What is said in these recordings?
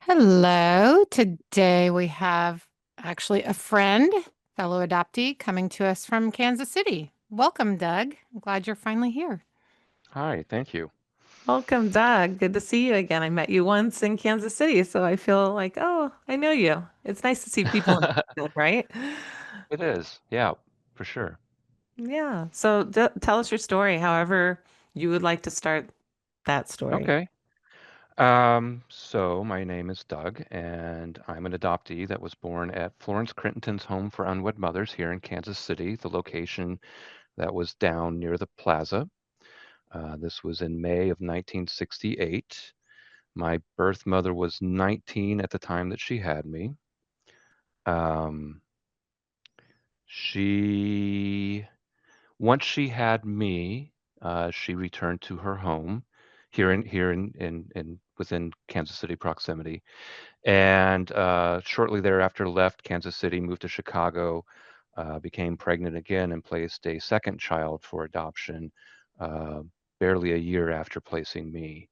Hello. Today we have actually a friend, fellow adoptee, coming to us from Kansas City. Welcome, Doug. I'm glad you're finally here. Hi, thank you. Welcome, Doug. Good to see you again. I met you once in Kansas City, so I feel like, oh, I know you. It's nice to see people in person, right? It is, yeah, for sure. Yeah. So tell us your story, however you would like to start that story. Okay. So my name is Doug, and I'm an adoptee that was born at Florence Crittenton's Home for Unwed Mothers here in Kansas City, the location that was down near the plaza. This was in May of 1968. My birth mother was 19 at the time that she had me. Um, she Once she had me, she returned to her home here in within Kansas City proximity, and shortly thereafter left Kansas City, moved to Chicago, became pregnant again, and placed a second child for adoption, uh, barely a year after placing me.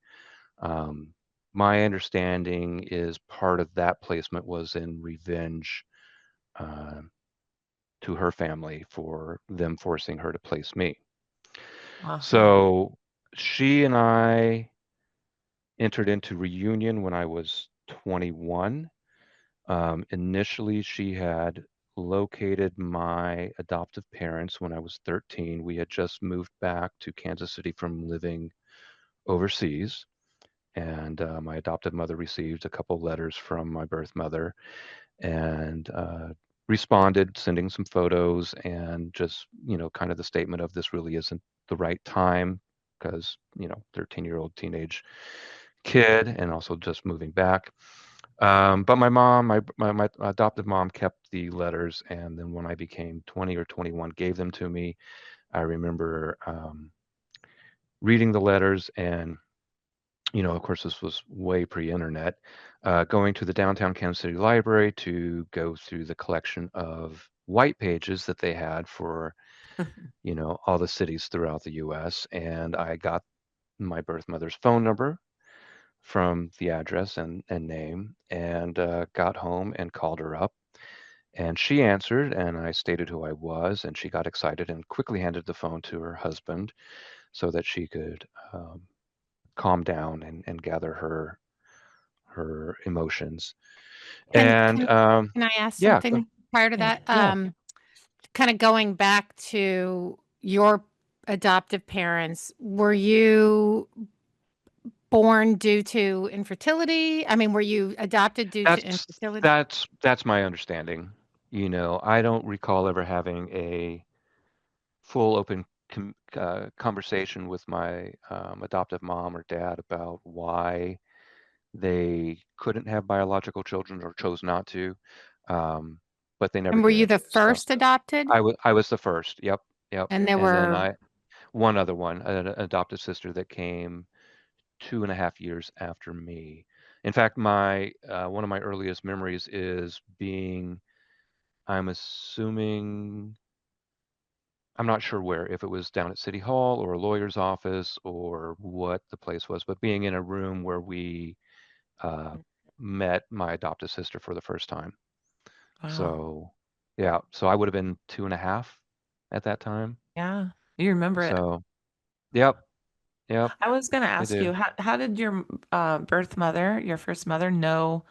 Um, my understanding is part of that placement was in revenge uh, to her family for them forcing her to place me. Uh-huh. So she and I entered into reunion when I was 21. Initially, she had located my adoptive parents when I was 13. We had just moved back to Kansas City from living overseas, and my adoptive mother received a couple letters from my birth mother and responded, sending some photos and just, kind of the statement of this really isn't the right time because, 13-year-old teenage kid and also just moving back. But my mom, my adoptive mom kept the letters. And then when I became 20 or 21, gave them to me. I remember reading the letters and of course, this was way pre-internet, going to the downtown Kansas City Library to go through the collection of white pages that they had for, all the cities throughout the US. And I got my birth mother's phone number from the address and name and got home and called her up. And she answered, and I stated who I was, and she got excited and quickly handed the phone to her husband so that she could calm down and gather her emotions. Can And can can I ask yeah, something prior to Yeah. that? yeah, Kind of going back to your adoptive parents, were you born due to infertility? I mean, were you adopted due to that's infertility? that's my understanding. I don't recall ever having a full open conversation with my adoptive mom or dad about why they couldn't have biological children or chose not to, but they never And were you did. the So first adopted? I was the first. Yep, yep. And there And then were I one other one, an adopted sister that came 2.5 years after me. In fact, my one of my earliest memories is being, I'm assuming, I'm not sure where, if it was down at City Hall or a lawyer's office or what the place was, but being in a room where we uh, met my adopted sister for the first time. Wow. So, yeah, so I would have been 2.5 at that time. Yeah. You remember it. So, yep, yep, I was going to I ask do. you, how did your birth mother, your first mother, know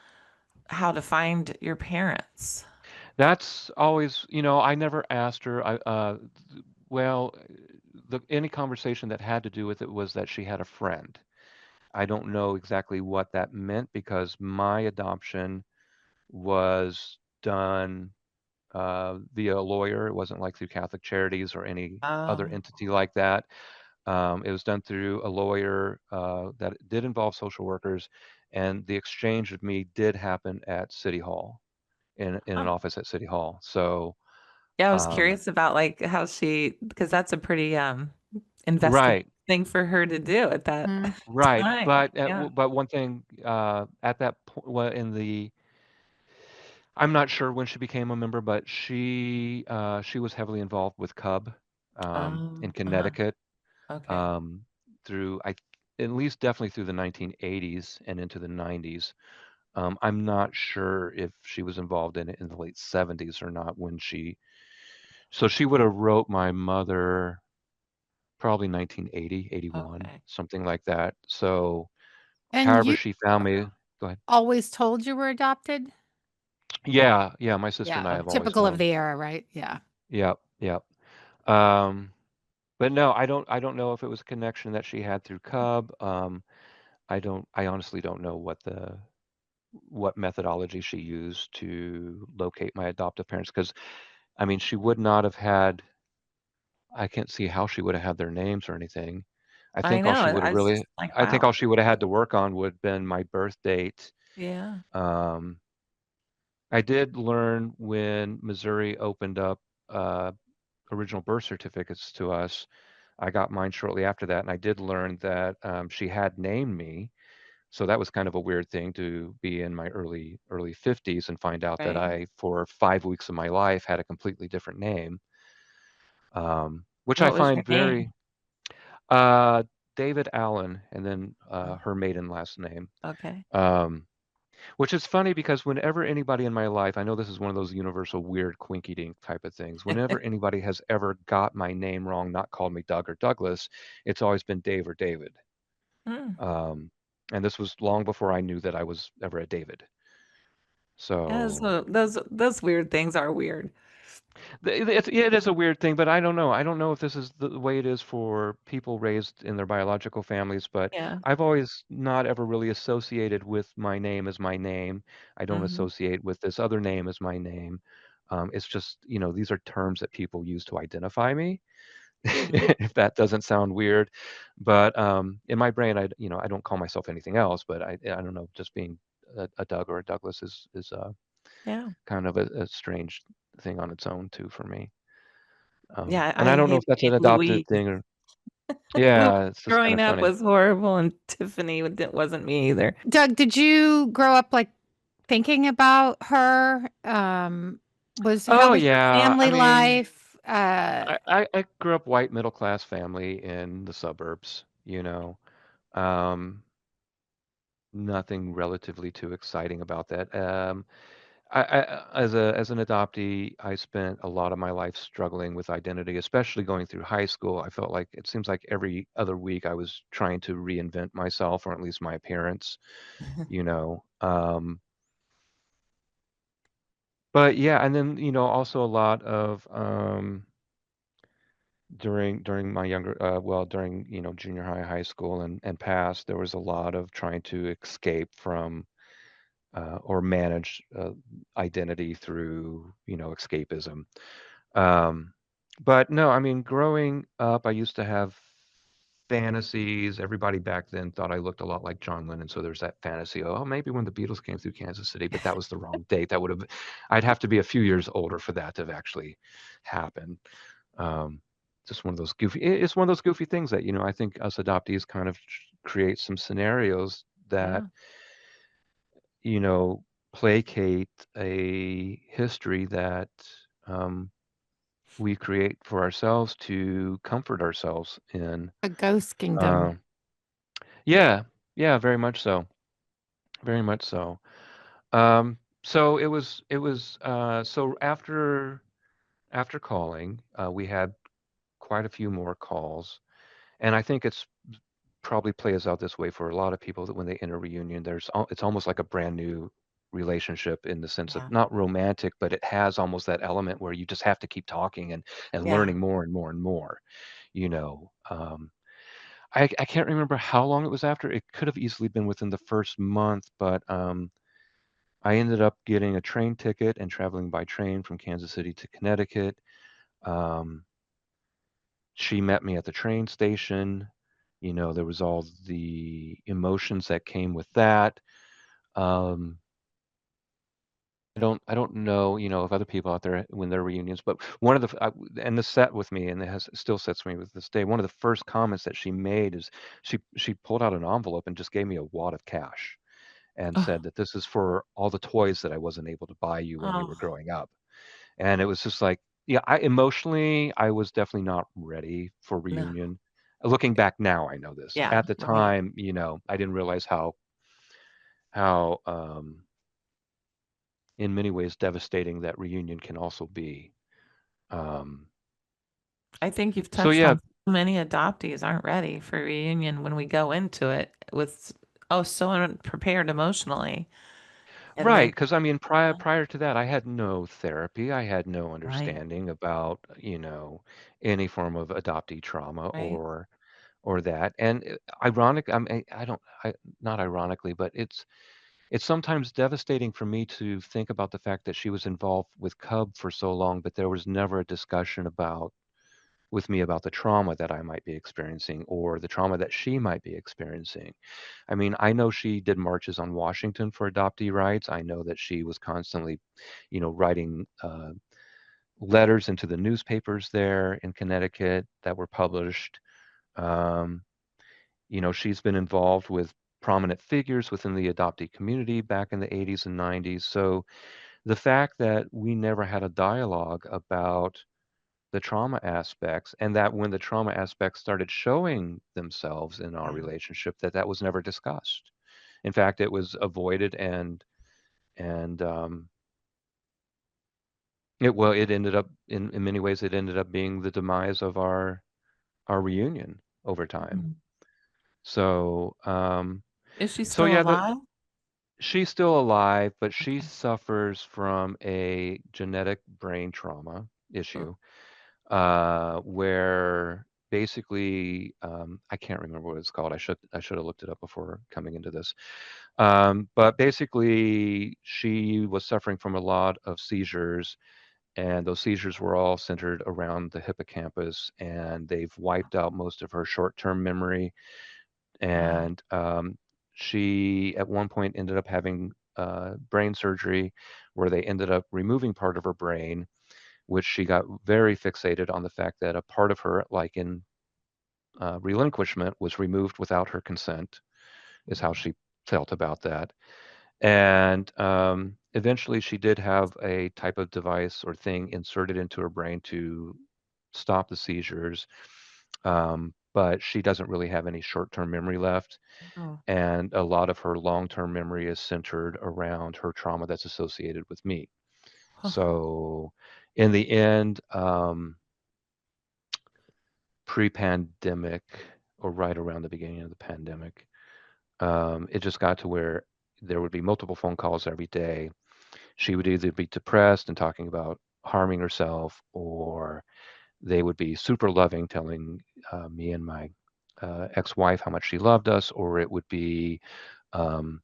how to find your parents? That's always, I never asked her. Well, any conversation that had to do with it was that she had a friend. I don't know exactly what that meant because my adoption was done via a lawyer. It wasn't like through Catholic Charities or any other Oh, entity like that. It was done through a lawyer that did involve social workers, and the exchange of me did happen at City Hall in an huh. office at City Hall. So, Yeah, I was um, curious about like how she, because that's a pretty investigative right, thing for her to do at that mm. right. time. But Yeah. but one thing at that point, well, I'm not sure when she became a member, but she was heavily involved with Cub in Uh-huh. Connecticut Okay. um, through at least definitely through the 1980s and into the 90s. I'm not sure if she was involved in it in the late 70s or not when so she would have wrote my mother probably 1980, 81, Okay. something like that. So And however you she found me, go ahead. always told you were adopted? Yeah, yeah, my sister and I Yeah, have always typical of known. the era, right? Yeah. Yep, yep. Um, but no, I don't know if it was a connection that she had through Cub. I honestly don't know what methodology she used to locate my adoptive parents because I mean she would not have had I can't see how she would have had their names or anything. I I think all know. she would I have was really just like, I think wow. all she would have had to work on would have been my birth date. Yeah. Um, I did learn when Missouri opened up uh, original birth certificates to us. I got mine shortly after that, and I did learn that she had named me. So that was kind of a weird thing to be in my early 50s and find out that Right. I, for 5 weeks of my life, had a completely different name, which I What was your find name? very uh, David Allen, and then Oh, her maiden last name. okay. Um, Which is funny because whenever anybody in my life, I know this is one of those universal weird quinky dink type of things. Whenever anybody has ever got my name wrong, not called me Doug or Douglas, it's always been Dave or David. Hmm. Um, and this was long before I knew that I was ever a David. Yeah, So so those weird things are weird. it is a weird thing, but I don't know. I don't know if this is the way it is for people raised in their biological families, but Yeah. I've always not ever really associated with my name as my name. I don't Hmm. associate with this other name as my name. It's just, these are terms that people use to identify me, Hmm. if that doesn't sound weird. But in my brain, I don't call myself anything else, but I don't know, just being a Doug or a Douglas is Yeah. kind of a strange thing on its own too for me. Yeah, And I I don't know hate if the that's an name Louise. adopted thing or Louise yeah, it's just kind growing of up funny. was horrible, and Tiffany wasn't me either. Doug, did you grow up like thinking about her? How Oh was your yeah, I family mean, life? I grew up white middle class family in the suburbs, Um, nothing relatively too exciting about that. As an adoptee, I spent a lot of my life struggling with identity, especially going through high school. I felt like it seems like every other week I was trying to reinvent myself, or at least my appearance, you know. But yeah, and then also a lot of during my during junior high, high school, and past, there was a lot of trying to escape from or manage identity through escapism. Um, but no, I mean, growing up, I used to have fantasies. Everybody back then thought I looked a lot like John Lennon, so there's that fantasy. Oh, maybe when the Beatles came through Kansas City, but that was the wrong date. I'd have to be a few years older for that to have actually happened. Um, just one of those it's one of those goofy things that I think us adoptees kind of create some scenarios that Yeah. you know placate a history that um, we create for ourselves to comfort ourselves in. A ghost kingdom. Um, yeah, yeah, very much so, very much so. So so after calling, we had quite a few more calls, and I think it's probably plays out this way for a lot of people that when they enter reunion, it's almost like a brand new relationship in the sense of Yeah. not romantic, but it has almost that element where you just have to keep talking and Yeah. learning more and more and more. You know, I can't remember how long it was after. It could have easily been within the first month, but I ended up getting a train ticket and traveling by train from Kansas City to Connecticut. Um, she met me at the train station. There was all the emotions that came with that. Um, I don't know, if other people out there when their reunions, but one of and this sat with me and it still sits with me with this day. One of the first comments that she made is she pulled out an envelope and just gave me a wad of cash and said Oh, that this is for all the toys that I wasn't able to buy you when you were oh, growing up. And it was just like, yeah, I was definitely not ready for no. reunion. Looking back now, I know this. Yeah, At the right. time, I didn't realize how how in many ways devastating that reunion can also be. Um, I think you've so touched yeah, on so many adoptees aren't ready for reunion when we go into it with, oh, so unprepared emotionally. And right. then, Because I mean, prior to that, I had no therapy. I had no right, understanding about, any form of adoptee trauma right. or that. And ironic, I don't, not ironically, but it's sometimes devastating for me to think about the fact that she was involved with Cub for so long, but there was never a discussion with me about the trauma that I might be experiencing or the trauma that she might be experiencing. I mean, I know she did marches on Washington for adoptee rights. I know that she was constantly, writing letters into the newspapers there in Connecticut that were published. Um, she's been involved with prominent figures within the adoptee community back in the 80s and 90s. So the fact that we never had a dialogue about the trauma aspects and that when the trauma aspects started showing themselves in our Yeah. relationship that was never discussed. In fact, it was avoided and it ended up in many ways it ended up being the demise of our reunion over time. Mhm. So Is she so still yeah, alive? she's still alive, but she Okay. suffers from a genetic brain trauma Oh, issue, where basically, I can't remember what it's called. I should have looked it up before coming into this. But basically, she was suffering from a lot of seizures, and those seizures were all centered around the hippocampus, and they've wiped out most of her short-term memory. wow. And she, at one point, ended up having brain surgery where they ended up removing part of her brain, which she got very fixated on the fact that a part of her, like in relinquishment, was removed without her consent, is how she felt about that. And eventually, she did have a type of device or thing inserted into her brain to stop the seizures. But she doesn't really have any short-term memory left. Oh, And a lot of her long-term memory is centered around her trauma that's associated with me. huh. So in the end, pre-pandemic or right around the beginning of the pandemic, it just got to where there would be multiple phone calls every day. She would either be depressed and talking about harming herself, or they would be super loving, telling me and my ex-wife how much she loved us, or it would be um,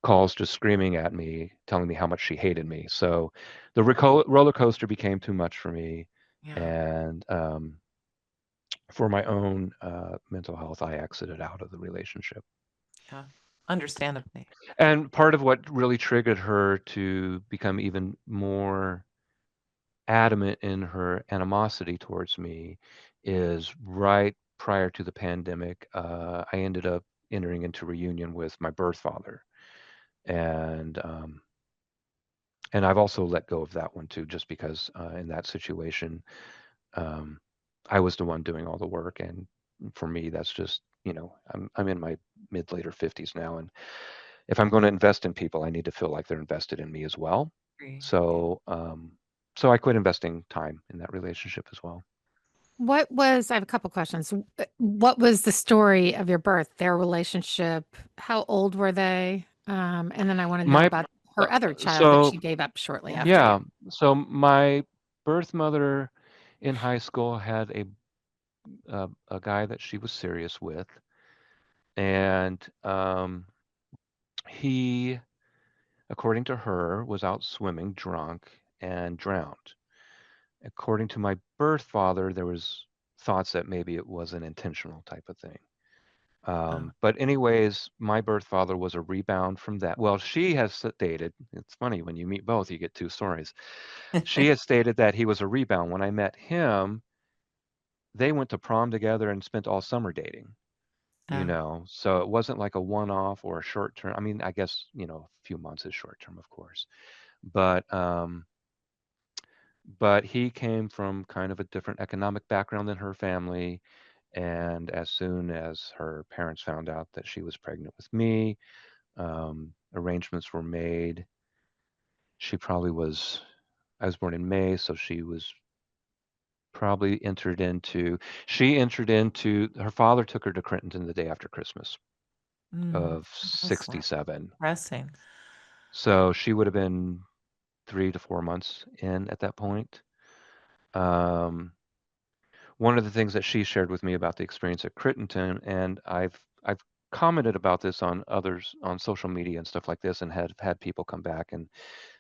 calls just screaming at me, telling me how much she hated me. So the roller coaster became too much for me. Yeah, And for my own mental health, I exited out of the relationship. yeah. Understandably. And part of what really triggered her to become even more adamant in her animosity towards me is right prior to the pandemic, I ended up entering into reunion with my birth father. And and I've also let go of that one too, just because in that situation, um, I was the one doing all the work, and for me, that's just I'm in my mid later 50s now, and if I'm going to invest in people, I need to feel like they're invested in me as well. Agree. Yeah. So so I quit investing time in that relationship as well. I have a couple questions. What was the story of your birth, their relationship? How old were they? And then I want to know My about uh, her other child that so she gave up shortly Yeah. after you. yeah, so my birth mother in high school had a guy that she was serious with, and he, according to her, was out swimming drunk and drowned. According to my birth father, there was thoughts that maybe it was an intentional type of thing. Oh. But anyways, my birth father was a rebound from that. Well, she has stated, it's funny when you meet both, you get two stories. She has stated that he was a rebound. When I met him, they went to prom together and spent all summer dating. Oh. So it wasn't like a one-off or a short term. I mean, I guess, a few months is short term, of course. But but he came from kind of a different economic background than her family. And as soon as her parents found out that she was pregnant with me, arrangements were made. She probably was, I was born in May, so she was probably she entered into, her father took her to Crittenton the day after Christmas of That's so 67. depressing. So she would have been 3 to 4 months in at that point. Um, one of the things that she shared with me about the experience at Crittenton, and I've commented about this on others on social media and stuff like this, and had people come back and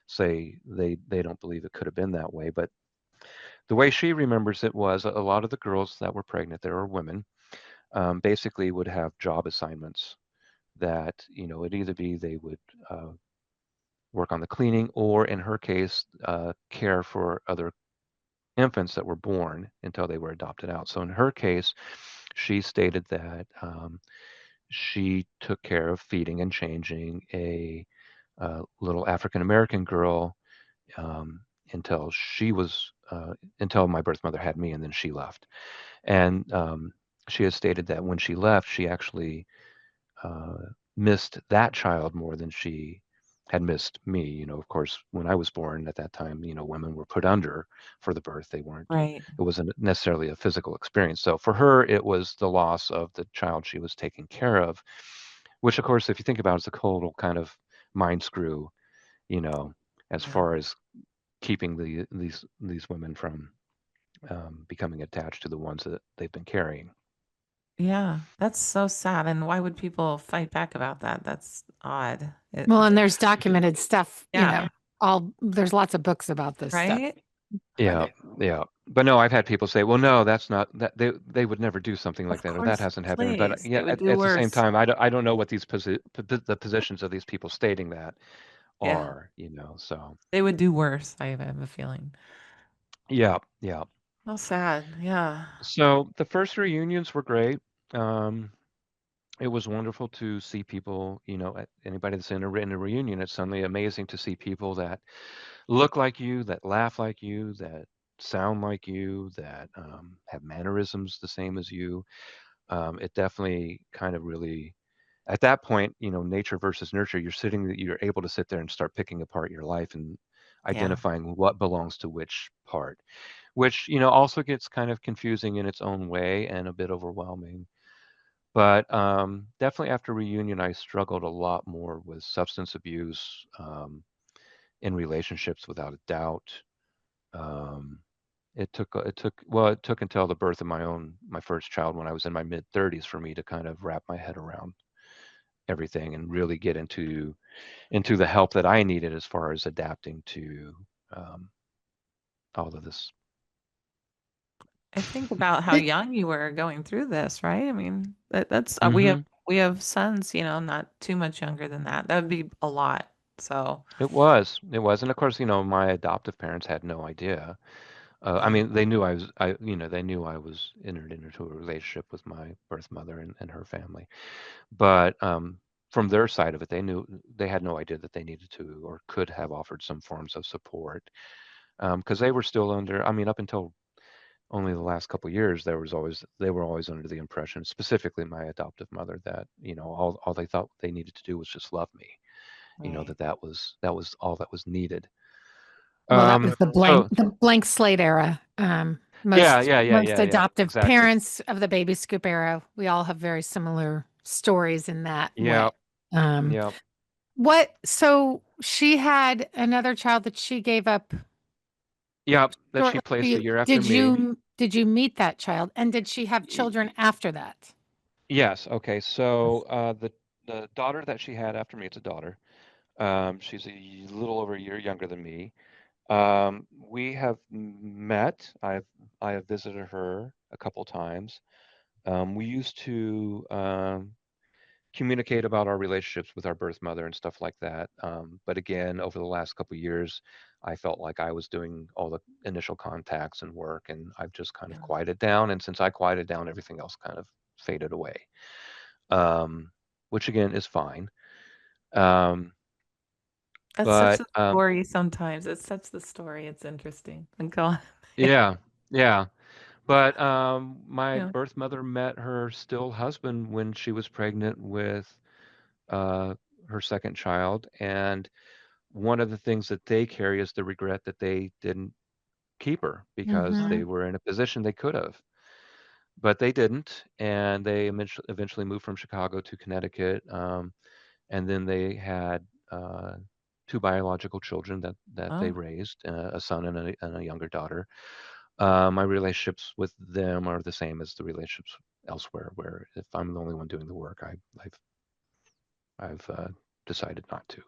say they don't believe it could have been that way. But the way she remembers it was a lot of the girls that were pregnant, there were women, basically would have job assignments that, it'd either be they would work on the cleaning, or in her case, care for other infants that were born until they were adopted out. So in her case, she stated that she took care of feeding and changing a little African American girl um, until she was until my birth mother had me, and then she left. And she has stated that when she left, she actually uh, missed that child more than she had missed me. Of course, when I was born at that time, women were put under for the birth. They weren't, Right. it wasn't necessarily a physical experience. So for her, it was the loss of the child she was taking care of, which, of course, if you think about it, is a total kind of mind screw, you know, as Yeah. far as keeping these women from becoming attached to the ones that they've been carrying. Yeah. That's so sad. And why would people fight back about that? That's odd. Well, and there's documented stuff, Yeah. there's lots of books about this stuff. Right? Yeah, yeah. But no, I've had people say, "Well, no, that's not that they would never do something like Of that, or that course, hasn't happened." But please. They yeah, would do at the same worse. time, I don't know what the positions of these people stating that Yeah. are, so They would do worse. I have a feeling. yeah, yeah. How sad. Yeah. So the first reunions were great. Um, it was wonderful to see people, anybody that's in a reunion, it's suddenly amazing to see people that look like you, that laugh like you, that sound like you, that have mannerisms the same as you. It definitely kind of really, at that point, nature versus nurture, you're able to sit there and start picking apart your life and Yeah. identifying what belongs to which part, which, also gets kind of confusing in its own way and a bit overwhelming. But definitely after reunion, I struggled a lot more with substance abuse in relationships, without a doubt. Um, it took until the birth of my first child when I was in my mid 30s for me to kind of wrap my head around everything and really get into the help that I needed as far as adapting to um, all of this. I think about how It- young you were going through this, right? I mean, that's Hmm. we have sons, not too much younger than that. That would be a lot. So, It was, and of course, my adoptive parents had no idea. I yeah. mean, they knew they knew I was entered into a relationship with my birth mother and her family. But from their side of it, they had no idea that they needed to or could have offered some forms of support, because they were still under. I mean, up until only the last couple of years, they were always under the impression, specifically my adoptive mother, that all they thought they needed to do was just love me. Right. That was all that was needed. Well, that was So the blank slate era. yeah, Most yeah, yeah, most yeah, yeah, adoptive exactly. parents of the baby scoop era, we all have very similar stories in that way. Yeah, Um, yeah, so she had another child that she gave up yeah. That she shortly after placed a you. year after me. Did you meet that child? And did she have children after that? Yes. Okay. So the daughter that she had after me, it's a daughter. She's a little over a year younger than me. We have met. I have visited her a couple times. We used to communicate about our relationships with our birth mother and stuff like that. But again, over the last couple of years, I felt like I was doing all the initial contacts and work, and I've just kind of Yeah. quieted down. And since I quieted down, everything else kind of faded away, um, which again is fine. Um, That's such but a story sometimes. It's such the story. It's interesting. And go on. yeah, yeah. But my Yeah. birth mother met her still husband when she was pregnant with uh, her second child, and one of the things that they carry is the regret that they didn't keep her because Mm-hmm. they were in a position they could have, but they didn't, and they eventually moved from Chicago to Connecticut, and then they had two biological children that they Oh, raised, a son and a younger daughter. My relationships with them are the same as the relationships elsewhere, where if I'm the only one doing the work, I've decided not to.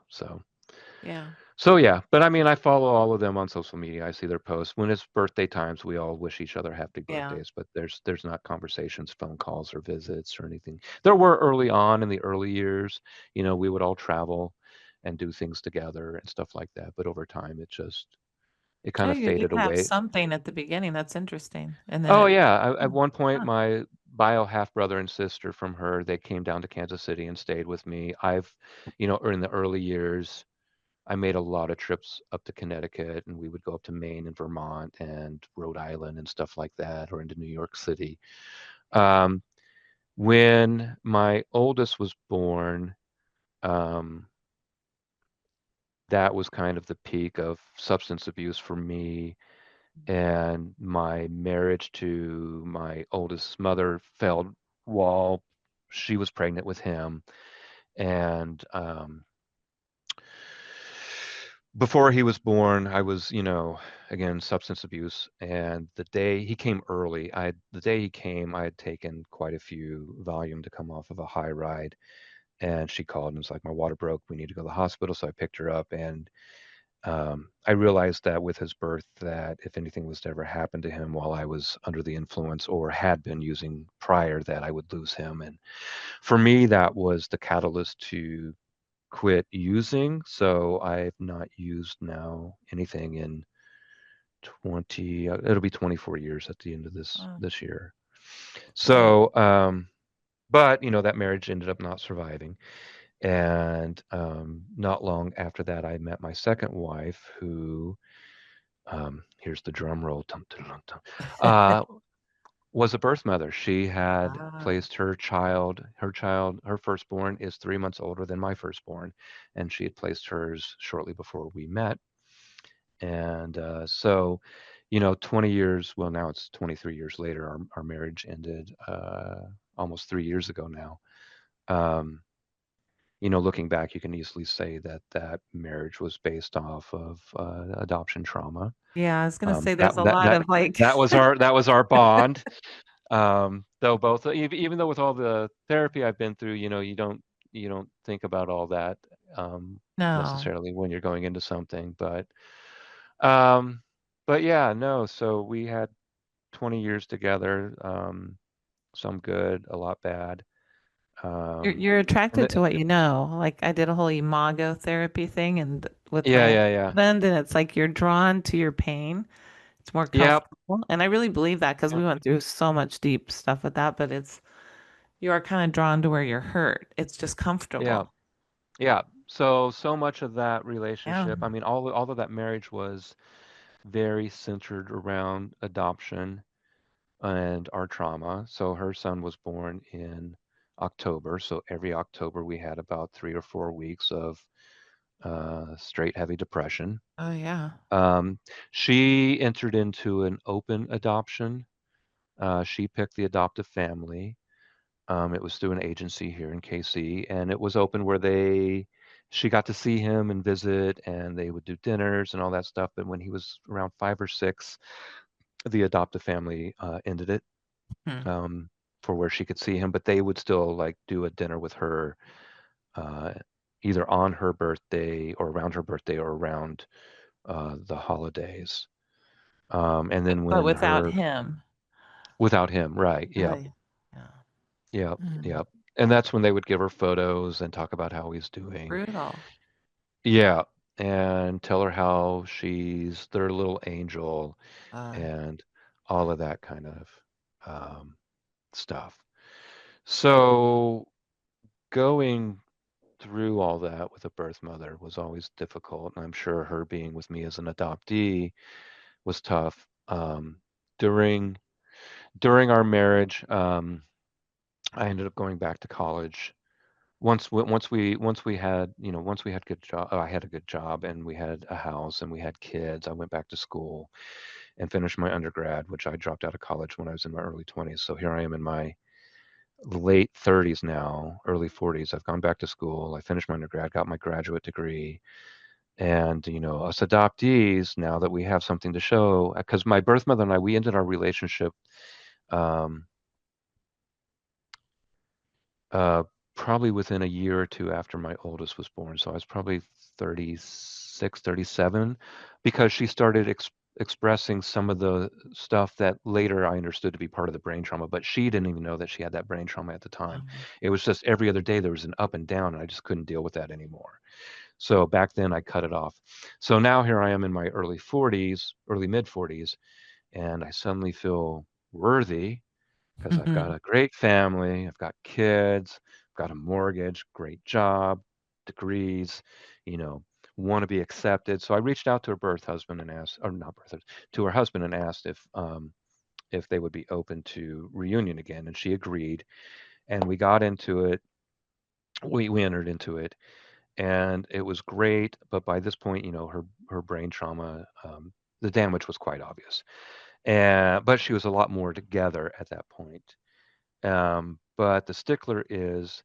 yeah. So yeah, but I mean, I follow all of them on social media. I see their posts. When it's birthday times, we all wish each other happy Yeah. birthdays, but there's not conversations, phone calls, or visits or anything. There were early on in the early years, we would all travel and do things together and stuff like that. But over time, it Oh, kind of you did faded have away. something at the beginning. That's interesting. And then Oh it, yeah, at oh, one point, huh. my bio half brother and sister from her, they came down to Kansas City and stayed with me. In the early years, I made a lot of trips up to Connecticut, and we would go up to Maine and Vermont and Rhode Island and stuff like that, or into New York City. Um, when my oldest was born, um, that was kind of the peak of substance abuse for me, and my marriage to my oldest mother failed while she was pregnant with him, and before he was born, I was, again, substance abuse. And the day he came early, the day he came, I had taken quite a few Valium to come off of a high ride. And she called and was like, my water broke. We need to go to the hospital. So I picked her up, and I realized that with his birth, that if anything was to ever happen to him while I was under the influence or had been using prior, that I would lose him. And for me, that was the catalyst to quit using. So I've not used now anything in 20, it'll be 24 years at the end of this Oh, this year. yeah. So, but that marriage ended up not surviving. And not long after that, I met my second wife, who, here's the drum roll, tum, tum, tum, tum, uh, was a birth mother. She had Ah, placed her firstborn is 3 months older than my firstborn, and she had placed hers shortly before we met. And so, 20 years, well, now it's 23 years later, our marriage ended almost 3 years ago now. Um, Looking back, you can easily say that that marriage was based off of adoption trauma. yeah. I was gonna say That there's a that lot that of like, that was our bond. Though both, even though with all the therapy I've been through, you don't think about all that no. necessarily when you're going into something, um, but yeah, no. So we had 20 years together, some good, a lot bad. Um, You're and attracted to what you know. Like I did a whole imago therapy thing and with yeah, my yeah, yeah, husband, and it's like you're drawn to your pain. It's more yep, comfortable. And I really believe that because we yep, went through so much deep stuff with that, but you are kind of drawn to where you're hurt. It's just yeah, comfortable. yeah. So much of that Yeah. relationship, I mean, all of that marriage was very centered around adoption and our trauma. So her son was born in October. So every October we had about 3 or 4 weeks of straight heavy depression. Oh yeah. Um, she entered into an open adoption. She picked the adoptive family. It was through an agency here in KC, and it was open where she got to see him and visit, and they would do dinners and all that stuff. But when he was around 5 or 6, the adoptive family ended it, Hmm. um, for where she could see him, but they would still like do a dinner with her, uh, either on her birthday or around her birthday or around the holidays. And then But when without her him. without him, right? Oh Yep, yeah. yep, Mm. yep. And that's when they would give her photos and talk about how he's doing. Brutal. Yeah, and tell her how she's their little angel Uh, and all of that kind of um, stuff. So going through all that with a birth mother was always difficult, and I'm sure her being with me as an adoptee was tough. During during our marriage, I ended up going back to college once we had, once we had good job, I had a good job and we had a house and we had kids, I went back to school and finished my undergrad, which I dropped out of college when I was in my early 20s. So here I am in my late 30s now, early 40s. I've gone back to school. I finished my undergrad, got my graduate degree. And, us adoptees, now that we have something to show, because my birth mother and I, we ended our relationship um, uh, probably within a year or two after my oldest was born. So I was probably 36, 37, because she started expressing some of the stuff that later I understood to be part of the brain trauma, but she didn't even know that she had that brain trauma at the time. It was just every other day there was an up and down, and I just couldn't deal with that anymore. So back then I cut it off. So now here I am in my early 40s, early mid 40s, and I suddenly feel worthy because I've got Mhm. a great family, I've got kids, I've got a mortgage, great job, degrees, you know, want to be accepted. So I reached out to her birth husband and asked, or not birth husband, to her husband and asked if they would be open to reunion again, and she agreed. And we got into it. We entered into it, and it was great. But by this point, her brain trauma, the damage was quite obvious, and but she was a lot more together at that point. But the stickler is,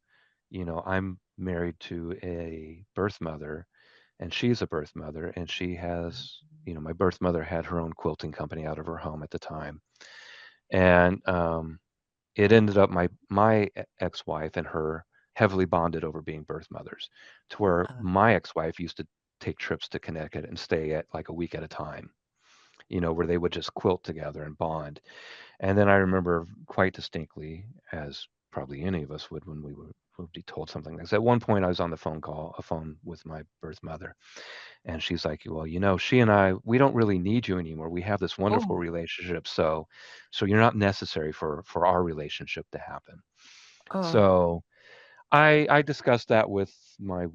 I'm married to a birth mother, and she's a birth mother, and she has, my birth mother had her own quilting company out of her home at the time, and it ended up my ex-wife and her heavily bonded over being birth mothers, to where Uh, my ex-wife used to take trips to Connecticut and stay at like a week at a time, where they would just quilt together and bond. And then I remember quite distinctly, as probably any of us would when would be told something like this. At one point, I was on a phone with my birth mother, and she's like, "Well, she and I, we don't really need you anymore. We have this wonderful oh, relationship, so you're not necessary for our relationship to happen." oh, So I discussed that with my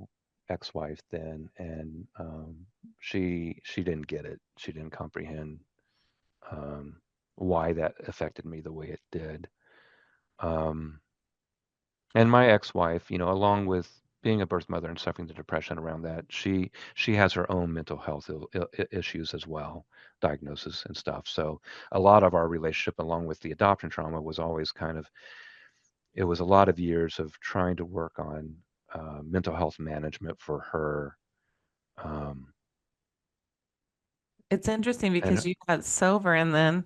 ex-wife then, and she didn't get it. She didn't comprehend um, why that affected me the way it did. Um, and my ex-wife, along with being a birth mother and suffering the depression around that, she has her own mental health issues as well, diagnosis and stuff. So a lot of our relationship, along with the adoption trauma, was always it was a lot of years of trying to work on mental health management for her. Um, it's interesting and because you got sober and then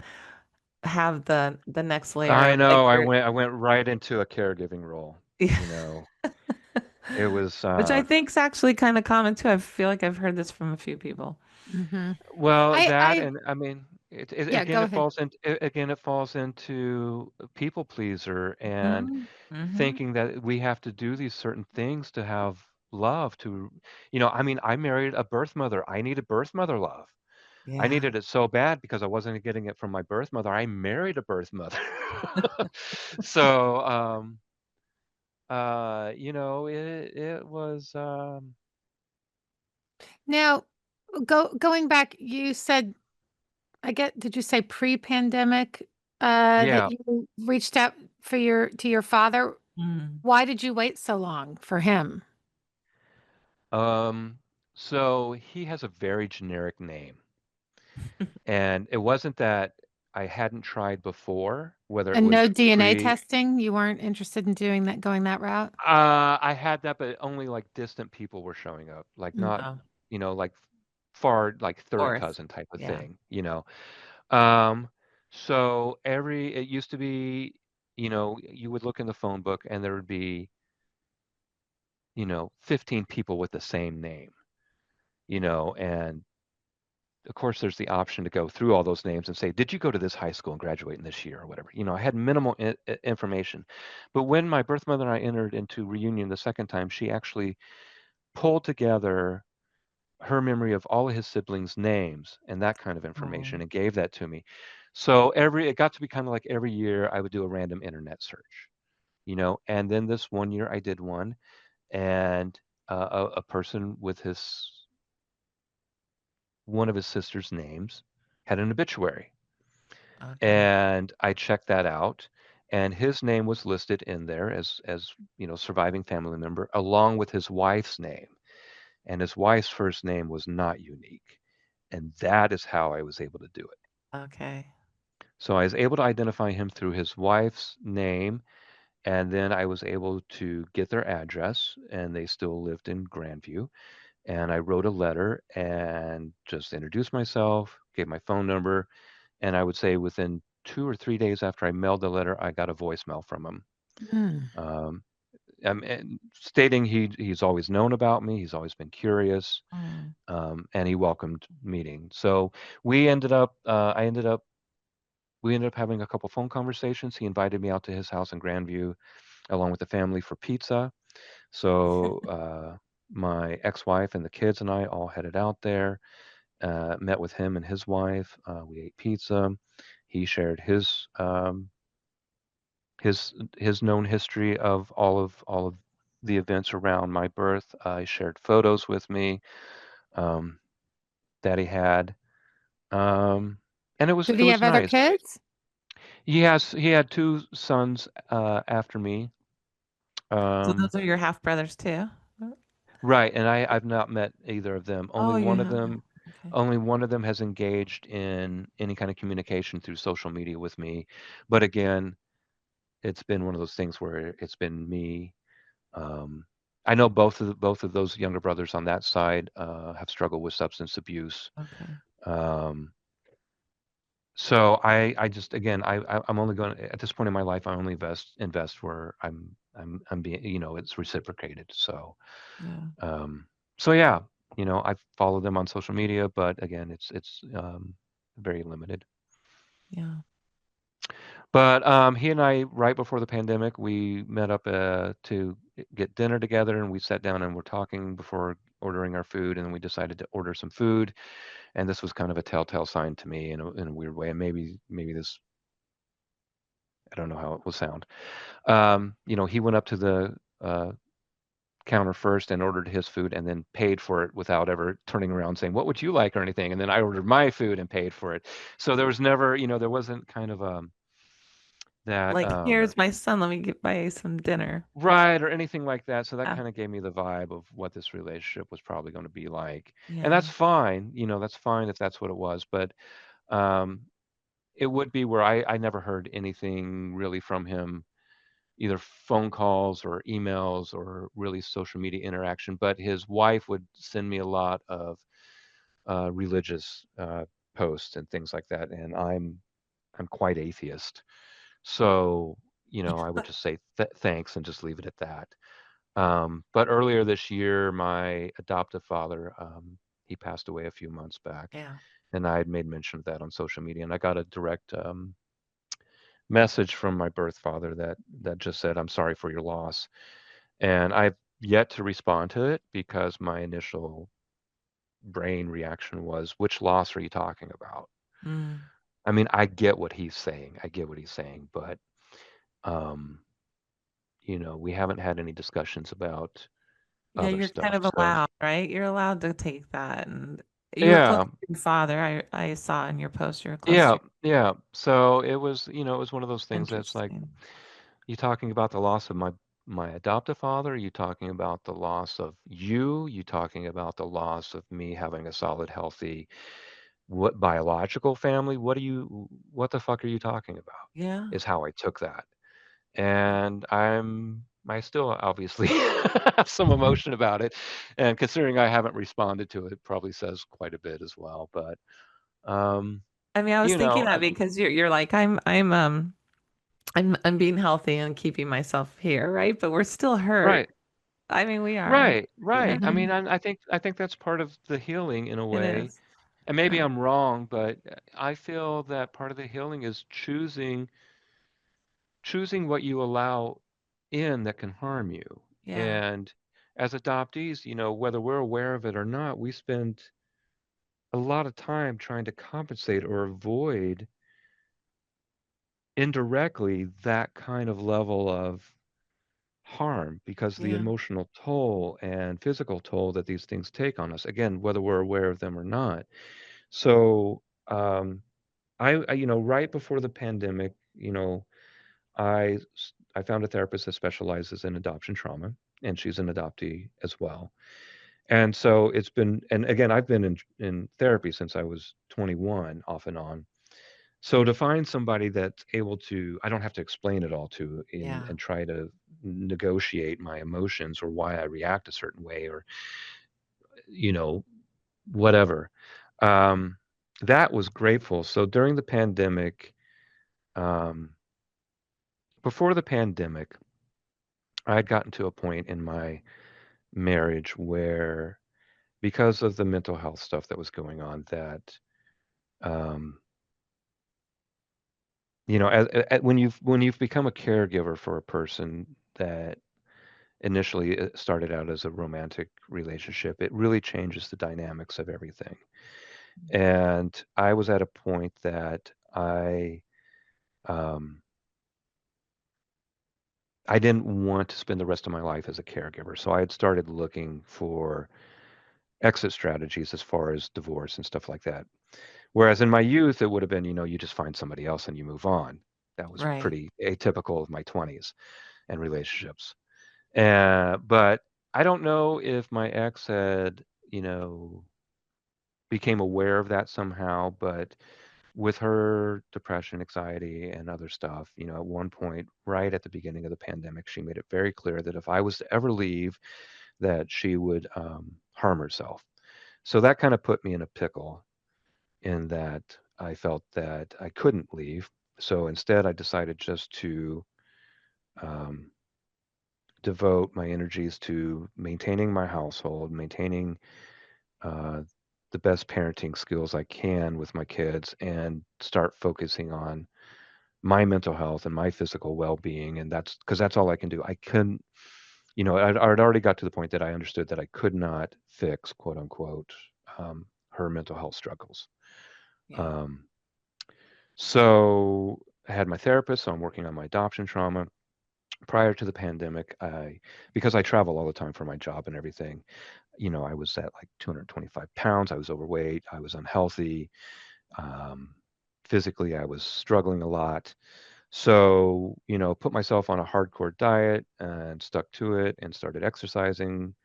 have the next layer I of like know your I went right into a caregiving role. You know, it was which I think is actually kind of common too. I feel like I've heard this from a few people. Hmm. well, that, I and I mean, yeah, go ahead. again, it falls into a people pleaser and Hmm. Hmm. thinking that we have to do these certain things to have love to, I mean, I married a birth mother. I needed birth mother love. I Yeah. needed it so bad because I wasn't getting it from my birth mother. I married a birth mother. So, it was, Now, going back, you said, did you say pre-pandemic, that yeah. you reached out to your father? Mm. Why did you wait so long for him? Um, so he has a very generic name. And it wasn't that I hadn't tried before, whether it And no was DNA testing? You weren't interested in doing that, going that route? I had that, but only like distant people were showing up, like Mm. not, Oh, like far, like of third course. cousin type of Yeah. thing. Um, so it used to be, you would look in the phone book and there would be, 15 people with the same name, and of course, there's the option to go through all those names and say, did you go to this high school and graduate in this year or whatever? I had minimal information. But when my birth mother and I entered into reunion the second time, she actually pulled together her memory of all of his siblings' names and that kind of Oh, information and gave that to me. So it got to be kind of like every year I would do a random internet search, and then this one year I did one, and a person with one of his sister's names had an obituary. okay. And I checked that out. and his name was listed in there as surviving family member along with his wife's name, and his wife's first name was not unique, and that is how I was able to do it. Okay. So I was able to identify him through his wife's name, and then I was able to get their address, and they still lived in Grandview. And I wrote a letter and just introduced myself, gave my phone number, and I would say within 2 or 3 days after I mailed the letter, I got a voicemail from him. Mm. Um, and stating he's always known about me, he's always been curious, Mm. and he welcomed meeting. So we ended up, we ended up having a couple phone conversations. He invited me out to his house in Grandview along with the family for pizza. So my ex-wife and the kids and I all headed out there, met with him and his wife. We ate pizza. He shared his known history of all of the events around my birth. He shared photos with me um, that he had, um, and Did it he was have other nice. kids? He had two sons after me. So Um, those are your half brothers too? right, and I've not met either of them. Oh, you haven't. Okay. Only one of them has engaged in any kind of communication through social media with me. But again, it's been one of those things where it's been me. Um, I know both of those younger brothers on that side have struggled with substance abuse. Okay. Um, so I just again I'm only going at this point in my life I only invest where I'm being it's reciprocated. Yeah. Um, so yeah, I follow them on social media, but again, it's very limited. Yeah. But he and I, right before the pandemic, we met up to get dinner together, and we sat down and we're talking before ordering our food, and we decided to order some food. And this was kind of a telltale sign to me in a weird way, and maybe this I don't know how it will sound. He went up to the counter first and ordered his food and then paid for it without ever turning around saying, "What would you like?" or anything. And then I ordered my food and paid for it. So there was never, there wasn't kind of that Like, here's my son, let me get buy you some dinner. right or anything like that. So that Yeah. kind of gave me the vibe of what this relationship was probably going to be like. And Yeah. that's fine, that's fine if that's what it was. But um, it would be where I never heard anything really from him, either phone calls or emails or really social media interaction. But his wife would send me a lot of religious posts and things like that, and I'm quite atheist, so I would just say thanks and just leave it at that. But earlier this year, my adoptive father, he passed away a few months back, Yeah. and I had made mention of that on social media, and I got a direct message from my birth father that just said, "I'm sorry for your loss." And I've yet to respond to it because my initial brain reaction was, which loss are you talking about? Mm. I mean, I get what he's saying. I get what he's saying, but um, we haven't had any discussions about Yeah, other you're kind stuff. of So allowed, right? You're allowed to take that. And you're close yeah, to your father. I saw in your post you're close yeah, to yeah. So it was one of those things that's like, interesting. you talking about the loss of my adoptive father? You talking about the loss of you? You talking about the loss of me having a solid, healthy, what biological family? What the fuck are you talking about? Yeah. Is how I took that. And I still obviously have some emotion about it. And considering I haven't responded to it, it probably says quite a bit as well. But um, I mean, I was you thinking know, that because you're like I'm being healthy and keeping myself here, right? But we're still hurt. right, I mean, we are. right, Yeah. right. I mean, I think that's part of the healing in a It way. is. And maybe Yeah. I'm wrong, but I feel that part of the healing is choosing what you allow in that can harm you. Yeah. And as adoptees, whether we're aware of it or not, we spend a lot of time trying to compensate or avoid indirectly that kind of level of harm because the Yeah. emotional toll and physical toll that these things take on us, again, whether we're aware of them or not. So, right before the pandemic, I found a therapist that specializes in adoption trauma, and she's an adoptee as well. And so it's been, and again, I've been in therapy since I was 21, off and on. So to find somebody that's able to, I don't have to explain it all to in Yeah. and try to negotiate my emotions or why I react a certain way or you know whatever. Um, that was grateful. So during the pandemic, um, before the pandemic, I had gotten to a point in my marriage where, because of the mental health stuff that was going on, that um, when you've become a caregiver for a person that initially started out as a romantic relationship, it really changes the dynamics of everything. And I was at a point that um, I didn't want to spend the rest of my life as a caregiver. So I had started looking for exit strategies as far as divorce and stuff like that. Whereas in my youth, it would have been, you just find somebody else and you move on. That was Right. pretty atypical of my 20s and relationships. But I don't know if my ex had, you know, became aware of that somehow, but with her depression, anxiety, and other stuff, at one point, right at the beginning of the pandemic, she made it very clear that if I was to ever leave, that she would harm herself. So that kind of put me in a pickle in that I felt that I couldn't leave. So instead, I decided just to um, devote my energies to maintaining my household, maintaining uh, the best parenting skills I can with my kids, and start focusing on my mental health and my physical well-being. And that's because that's all I can do. I couldn't, I'd already got to the point that I understood that I could not fix, quote unquote, her mental health struggles. Yeah. Um, so I had my therapist, so I'm working on my adoption trauma. Prior to the pandemic, because I travel all the time for my job and everything, I was at like 225 pounds. I was overweight. I was unhealthy. Um, Physically, I was struggling a lot. So, put myself on a hardcore diet and stuck to it and started exercising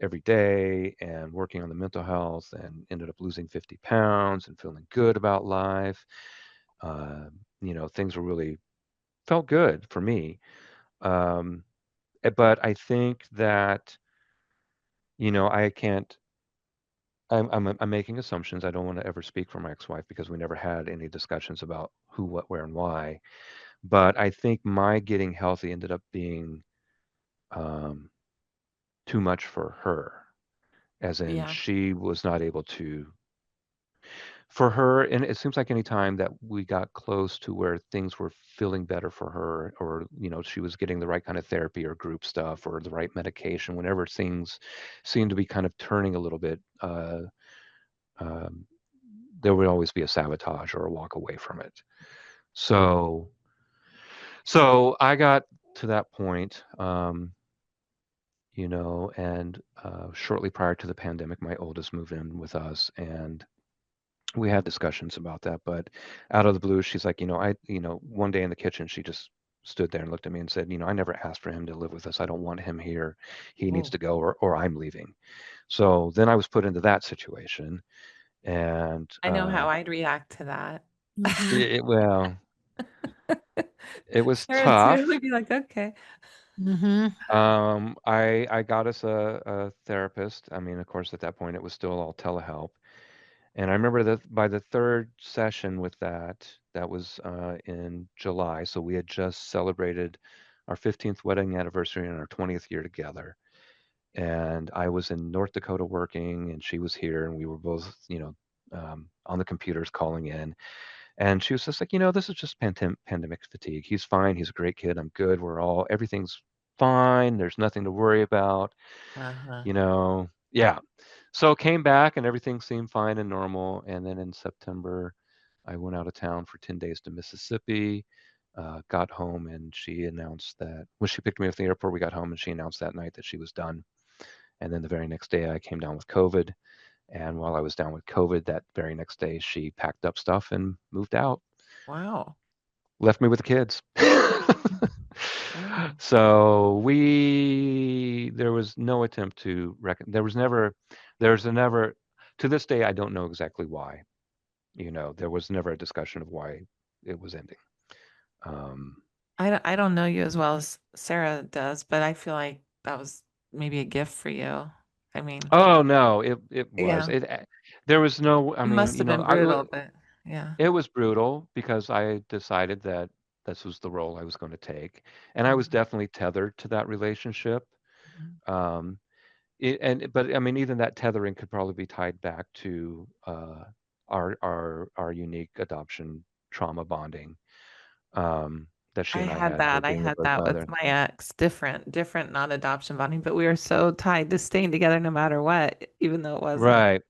every day and working on the mental health and ended up losing 50 pounds and feeling good about life. Uh, things were really felt good for me. Um, but I think that, I can't. I'm making assumptions. I don't want to ever speak for my ex-wife because we never had any discussions about who, what, where, and why. But I think my getting healthy ended up being um, too much for her, as in Yeah. she was not able to. For her, and it seems like any time that we got close to where things were feeling better for her, or she was getting the right kind of therapy or group stuff or the right medication, whenever things seemed to be kind of turning a little bit, um, there would always be a sabotage or a walk away from it. So, so I got to that point, and shortly prior to the pandemic, my oldest moved in with us, and we had discussions about that. But out of the blue, she's like, one day in the kitchen, she just stood there and looked at me and said, I never asked for him to live with us. I don't want him here. He needs Oh, to go, or I'm leaving. So then I was put into that situation, and I know how I'd react to that. Mhm. well, it was Parents too tough. would be like, okay. Mhm. I got us a therapist. I mean, of course, at that point, it was still all telehelp. And I remember that by the third session with that, that was in July. So we had just celebrated our 15th wedding anniversary and our 20th year together. And I was in North Dakota working, and she was here, and we were both, on the computers calling in. And she was just like, this is just pandemic fatigue. He's fine. He's a great kid. I'm good. Everything's fine. There's nothing to worry about, Uh-huh. Yeah. So came back and everything seemed fine and normal. And then in September, I went out of town for 10 days to Mississippi, got home, and she announced that when she picked me up at the airport, we got home and she announced that night that she was done. And then the very next day, I came down with COVID. And while I was down with COVID, that very next day, she packed up stuff and moved out, Wow. left me with the kids. Oh, So there was no attempt to there's never, to this day, I don't know exactly why. There was never a discussion of why it was ending. Um, I don't know you as well as Sarah does, but I feel like that was maybe a gift for you. I mean, oh no, it was, yeah, there was no, I it mean, must have been brutal, but yeah. it was brutal because I decided that this was the role I was going to take, and I was Mhm. definitely tethered to that relationship. Mhm. Um, but I mean, even that tethering could probably be tied back to our unique adoption trauma bonding, that she and I had for I being a had birth that with mother. my ex. Different, not adoption bonding, but we were so tied to staying together no matter what, even though it wasn't. Right.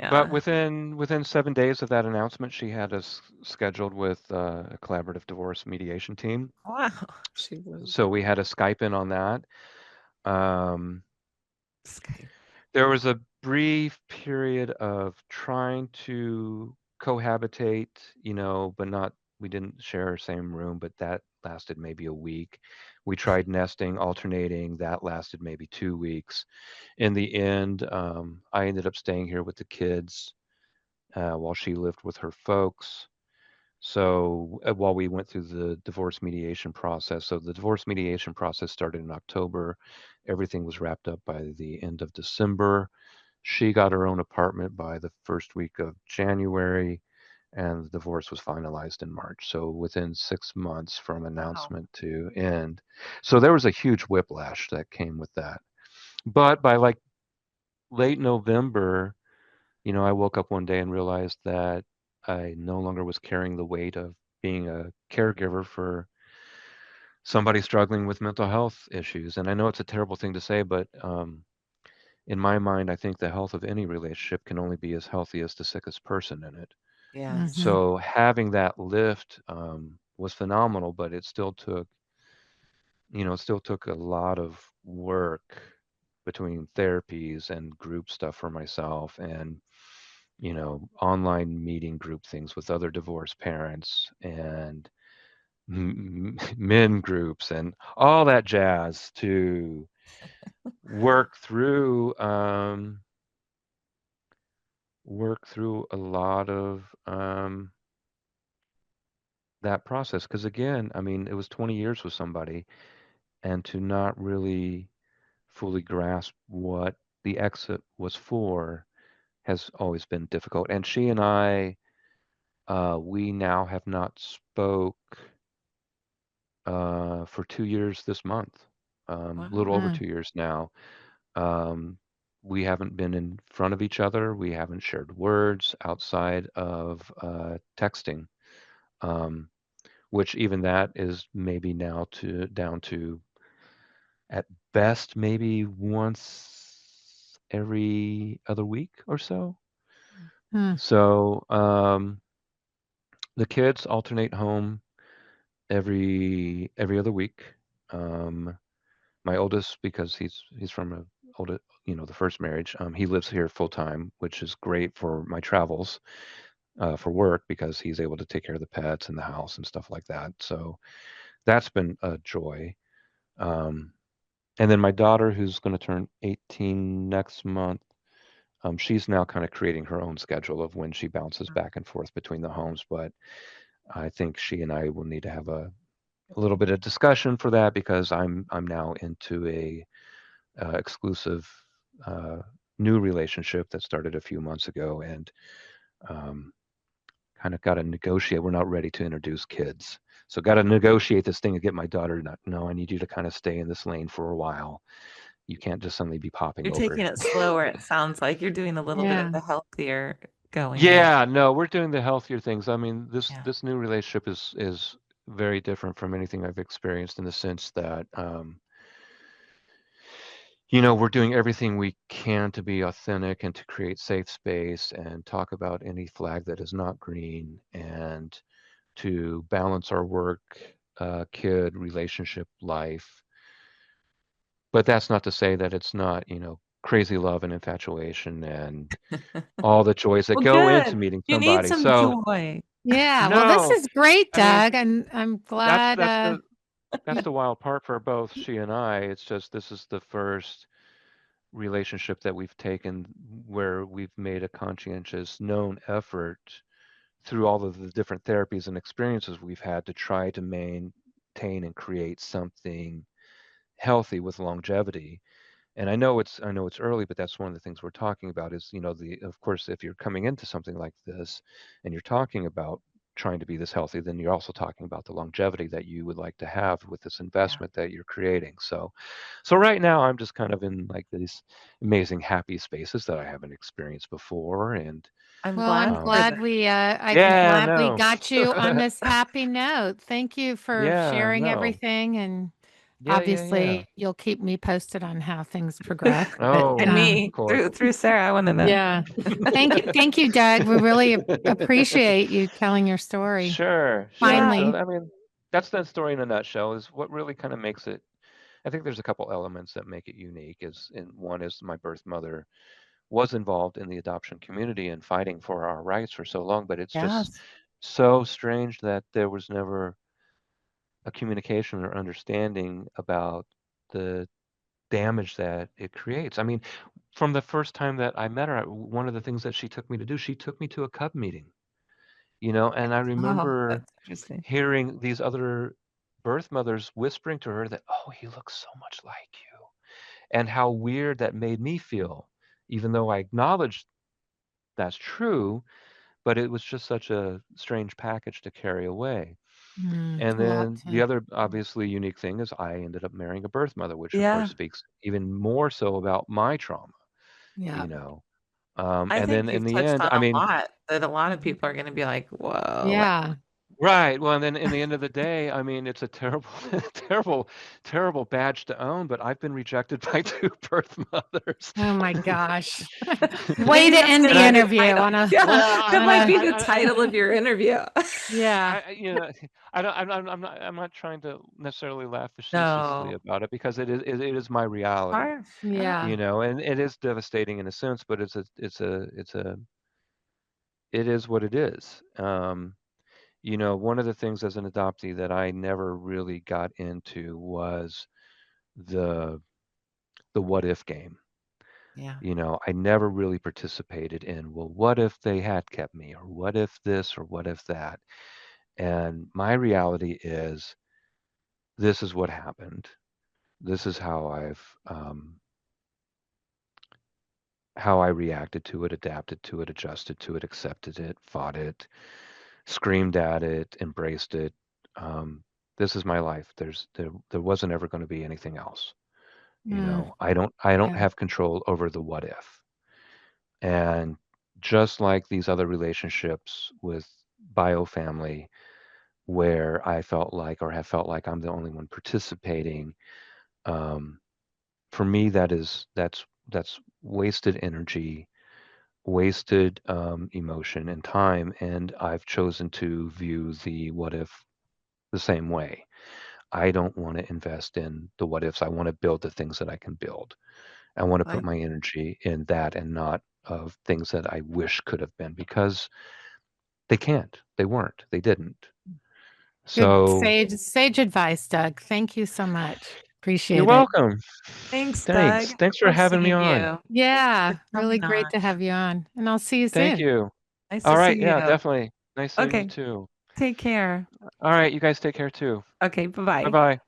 But Yeah. within 7 days of that announcement, she had us scheduled with a collaborative divorce mediation team. Wow. She was So we had a Skype in on that. Um, Skype. There was a brief period of trying to cohabitate, but not, we didn't share our same room, but that lasted maybe a week. We tried nesting, alternating. That lasted maybe 2 weeks. In the end, I ended up staying here with the kids while she lived with her folks. So while we went through the divorce mediation process, so the divorce mediation process started in October. Everything was wrapped up by the end of December. She got her own apartment by the first week of January, and the divorce was finalized in March. So within 6 months from Wow. announcement to end. So there was a huge whiplash that came with that. But by like late November, I woke up one day and realized that I no longer was carrying the weight of being a caregiver for somebody struggling with mental health issues. And I know it's a terrible thing to say, but in my mind, I think the health of any relationship can only be as healthy as the sickest person in it. Yes. Mhm. So having that lift was phenomenal, but it still took a lot of work between therapies and group stuff for myself and, online meeting group things with other divorced parents and men groups and all that jazz to work through a lot of that process. Because again, I mean, it was 20 years with somebody, and to not really fully grasp what the exit was for has always been difficult. And she and I, we now have not spoke for 2 years this month, a little Wow. over Mm. 2 years now. Um, we haven't been in front of each other. We haven't shared words outside of texting, um, which even that is maybe now to down to at best maybe once every other week or so. Mm. So the kids alternate home every other week. Um, my oldest, because he's from a older, the first marriage, he lives here full time, which is great for my travels for work because he's able to take care of the pets and the house and stuff like that. So that's been a joy. Um, and then my daughter, who's going to turn 18 next month, she's now kind of creating her own schedule of when she bounces back and forth between the homes. But I think she and I will need to have a little bit of discussion for that because I'm now into a exclusive uh, new relationship that started a few months ago, and um, kind of got to negotiate. We're not ready to introduce kids, so got to negotiate this thing and get my daughter. Not, no, I need you to kind of stay in this lane for a while. You can't just suddenly be popping You're taking over. it slower, it sounds like. You're doing a little bit of Yeah. the healthier going there. Yeah, no, we're doing the healthier things. I mean, this Yeah. this new relationship is very different from anything I've experienced in the sense that we're doing everything we can to be authentic and to create safe space and talk about any flag that is not green and to balance our work, kid, relationship, life. But that's not to say that it's not, crazy love and infatuation and all the joys that Well, go into good. meeting You need somebody. some So, joy. Yeah. Well, this no, is great, I mean, Doug, and I'm that's glad. that's the that's the wild part for both she and I. It's just this is the first relationship that we've taken where we've made a conscientious, known effort through all of the different therapies and experiences we've had to try to maintain and create something healthy with longevity. And I know it's early, but that's one of the things we're talking about is, of course, if you're coming into something like this and you're talking about trying to be this healthy, then you're also talking about the longevity that you would like to have with this Yeah. investment that you're creating. So right now I'm just kind of in like these amazing happy spaces that I haven't experienced before. And I'm Well, I'm glad um, for glad that. I'm yeah, glad we no. got you on this happy note. Thank you for Yeah, sharing no. everything, and Yeah. obviously you'll keep me posted on how things progress. But Oh, And of me course. through Sarah, I want to know. yeah, thank you, Doug. We really appreciate you telling your story. Sure, sure. Yeah. So, Finally, I mean, that's the story in a nutshell, is what really kind of makes it. I think there's a couple elements that make it unique. And one is my birth mother was involved in the adoption community and fighting for our rights for so long, but it's just Yes. so strange that there was never a communication or understanding about the damage that it creates. I mean, from the first time that I met her, one of the things that she took me to do, she took me to a cub meeting, and I Oh, remember that's interesting. hearing these other birth mothers whispering to her that, "Oh, he looks so much like you," and how weird that made me feel, even though I acknowledged that's true, but it was just such a strange package to carry away. And a lot then the to. other obviously unique thing is I ended up marrying a birth mother, which of course Yeah. speaks even more so about my trauma, Yeah, you know. I And then think in you've the touched end, on I a mean, lot that a lot of people are going to be like, whoa, like, yeah. right. Well, and then in the end of the day, I mean, it's a terrible, terrible, terrible badge to own, but I've been rejected by two birth mothers. Oh my gosh. Way maybe to that's end going the to be the interview title. on a Yeah. Well, That on might a be the title of your interview. yeah. I don't, I'm not trying to necessarily laugh facetiously No. about it because it is my Of reality, course. Yeah. Yeah. and it is devastating in a sense, but it is what it is. One of the things as an adoptee that I never really got into was the the what if game. Yeah. I never really participated in, well, what if they had kept me, or what if this, or what if that? And my reality is, this is what happened. This is how I reacted to it, adapted to it, adjusted to it, accepted it, fought it, screamed at it, embraced it. Um, this is my life. There wasn't ever going to be anything else. Mm, I don't yeah. have control over the what if. And just like these other relationships with bio family, where I felt like, or have felt like I'm the only one participating, um, for me, that's wasted energy, wasted emotion and time, and I've chosen to view the what if the same way. I don't want to invest in the what ifs. I want to build the things that I can build. I want to put Like, my energy in that and not of things that I wish could have been, because they can't. They weren't. They didn't. Good So sage advice, Doug. Thank you so much. you're Appreciate it. welcome. thanks, Doug. Thanks. Thanks for Love having me seeing on. you. Yeah, Thanks for really coming great on. to have you on. And I'll see you Thank soon. you. Nice to All right. see Yeah, you. definitely. Nice seeing you Okay. too. Take care. All right. You guys take care too. Okay. Bye Bye-bye. bye.